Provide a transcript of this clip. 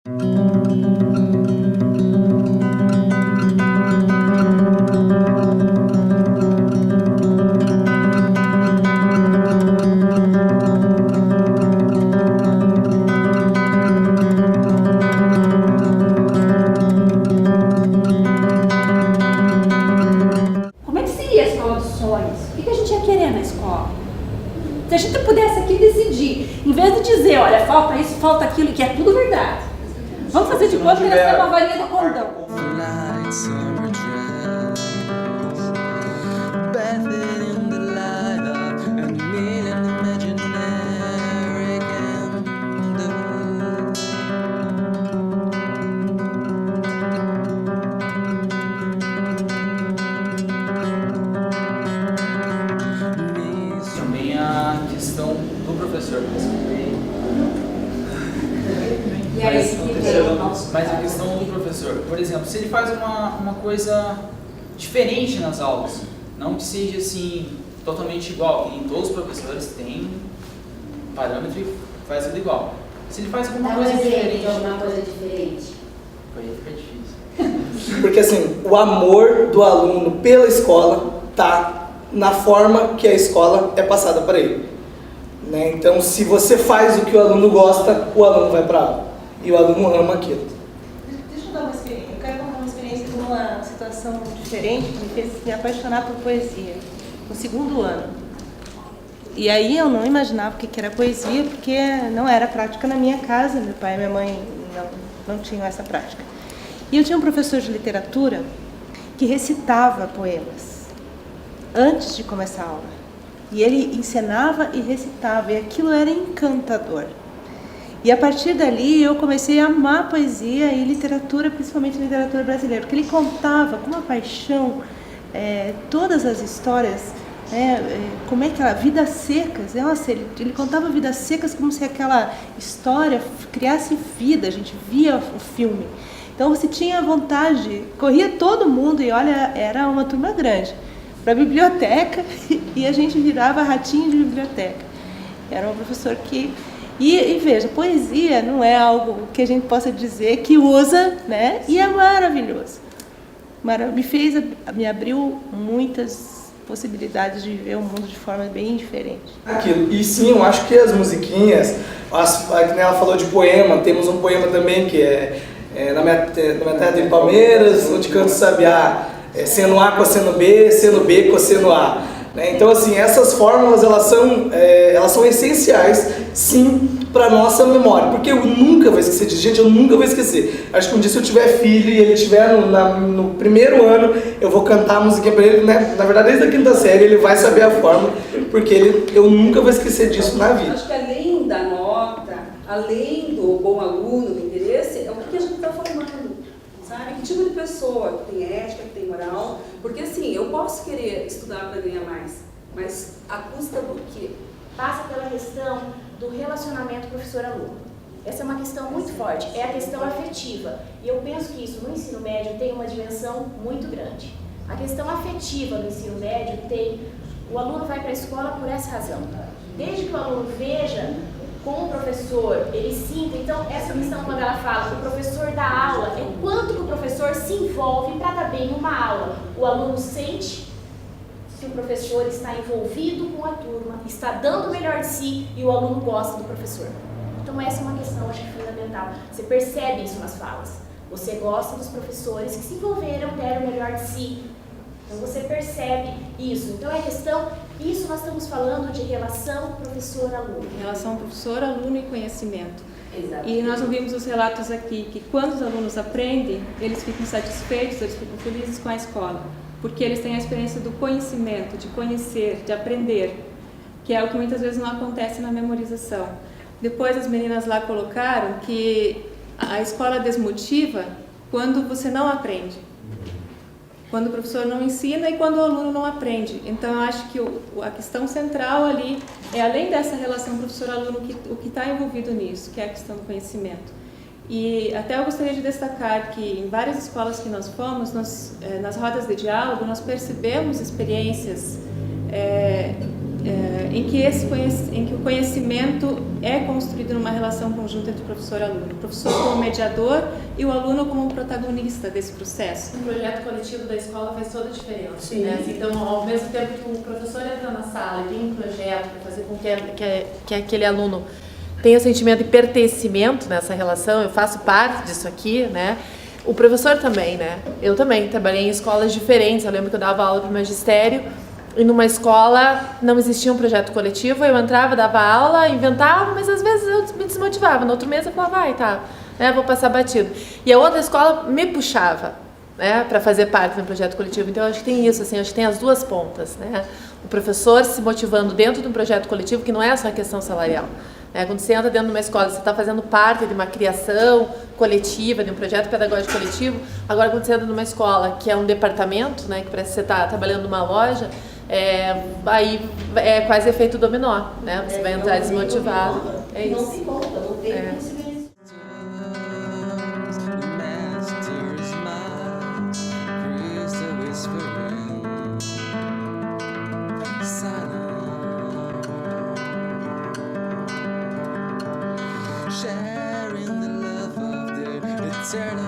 Como é que seria a escola dos sonhos? O que a gente ia querer na escola? Se a gente pudesse aqui decidir, em vez de dizer, olha, falta isso, falta aquilo, que é tudo verdade. Vamos fazer de conta que nós temos uma varinha do condão. Também a questão do professor. Mas a questão do professor, por exemplo, se ele faz uma coisa diferente nas aulas, não que seja assim totalmente igual, que nem todos os professores têm parâmetro e faz tudo igual. Se ele faz alguma coisa diferente. Alguma coisa diferente. Aí fica difícil. Porque assim, o amor do aluno pela escola tá na forma que a escola é passada para ele, né? Então, se você faz o que o aluno gosta, o aluno vai para aula e o aluno ama aquilo. Deixa eu dar uma experiência. Eu quero contar uma experiência de uma situação diferente que me fez me apaixonar por poesia no segundo ano. E aí eu não imaginava o que era poesia, porque não era prática na minha casa. Meu pai e minha mãe não tinham essa prática. E eu tinha um professor de literatura que recitava poemas antes de começar a aula. E ele encenava e recitava, e aquilo era encantador. E a partir dali eu comecei a amar poesia e literatura, principalmente literatura brasileira, porque ele contava com uma paixão todas as histórias, como é que ela, Vidas Secas, nossa, ele contava Vidas Secas como se aquela história criasse vida, a gente via o filme. Então você tinha vontade, corria todo mundo, e olha, era uma turma grande, para a biblioteca, e a gente virava ratinho de biblioteca. Era um professor que... E veja, poesia não é algo que a gente possa dizer que usa, né? E é maravilhoso. Me abriu muitas possibilidades de ver o mundo de forma bem diferente. Aquilo. E sim, eu acho que as musiquinhas, que ela falou de poema, temos um poema também que é na minha terra tem Palmeiras, onde canto sabiá, seno A, cosseno B, seno B, cosseno A. Então, assim, essas fórmulas, elas são essenciais, sim, para nossa memória, porque eu nunca vou esquecer disso, gente, eu nunca vou esquecer. Acho que um dia, se eu tiver filho e ele estiver no primeiro ano, eu vou cantar a musiquinha para ele, né? Na verdade, desde a quinta série, ele vai saber a fórmula, porque eu nunca vou esquecer disso na vida. Acho que além da nota, além do bom aluno, do interesse, é o que a gente está formando, sabe? Que tipo de pessoa que tem ética, que tem moral, porque assim, eu posso querer estudar para ganhar mais, mas a custa do quê? Passa pela questão do relacionamento professor-aluno. Essa é uma questão muito forte, é a questão afetiva. E eu penso que isso no ensino médio tem uma dimensão muito grande. A questão afetiva no ensino médio o aluno vai para a escola por essa razão. Desde que o aluno veja com o professor, ele sinta, então essa questão quando ela fala o professor dá aula, é quanto que o professor se envolve para dar bem uma aula. O aluno sente que o professor está envolvido com a turma, está dando o melhor de si e o aluno gosta do professor. Então essa é uma questão, acho que fundamental. Você percebe isso nas falas. Você gosta dos professores que se envolveram, deram o melhor de si. Então você percebe isso. Então é questão, isso nós estamos falando de relação professor-aluno. Relação professor-aluno e conhecimento. Exato. E nós ouvimos os relatos aqui que quando os alunos aprendem, eles ficam satisfeitos, eles ficam felizes com a escola. Porque eles têm a experiência do conhecimento, de conhecer, de aprender, que é o que muitas vezes não acontece na memorização. Depois as meninas lá colocaram que a escola desmotiva quando você não aprende, quando o professor não ensina e quando o aluno não aprende. Então eu acho que a questão central ali é, além dessa relação professor-aluno, o que está envolvido nisso, que é a questão do conhecimento. E até eu gostaria de destacar que em várias escolas que nós fomos, nas rodas de diálogo, nós percebemos experiências em que o conhecimento é construído numa relação conjunta entre professor e aluno. O professor como mediador e o aluno como protagonista desse processo. Um projeto coletivo da escola faz toda a diferença. Sim. Né? Então, ao mesmo tempo que o professor entra na sala e tem um projeto para fazer com que aquele aluno tenha o sentimento de pertencimento nessa relação, eu faço parte disso aqui, né? O professor também, né? Eu também trabalhei em escolas diferentes. Eu lembro que eu dava aula para o magistério e numa escola não existia um projeto coletivo. Eu entrava, dava aula, inventava, mas às vezes eu me desmotivava. No outro mês eu falava, vai, tá, né? Vou passar batido. E a outra escola me puxava, né? Para fazer parte do projeto coletivo. Então eu acho que tem isso, assim, acho que tem as duas pontas, né? O professor se motivando dentro de um projeto coletivo que não é só a questão salarial. Quando você entra dentro de uma escola, você está fazendo parte de uma criação coletiva, de um projeto pedagógico coletivo. Agora, quando você entra numa escola, que é um departamento, né, que parece que você está trabalhando numa loja, aí é quase efeito dominó, né? Você vai entrar desmotivado. É isso. Não tem conta, não tem conhecimento. Sharing the love of their eternal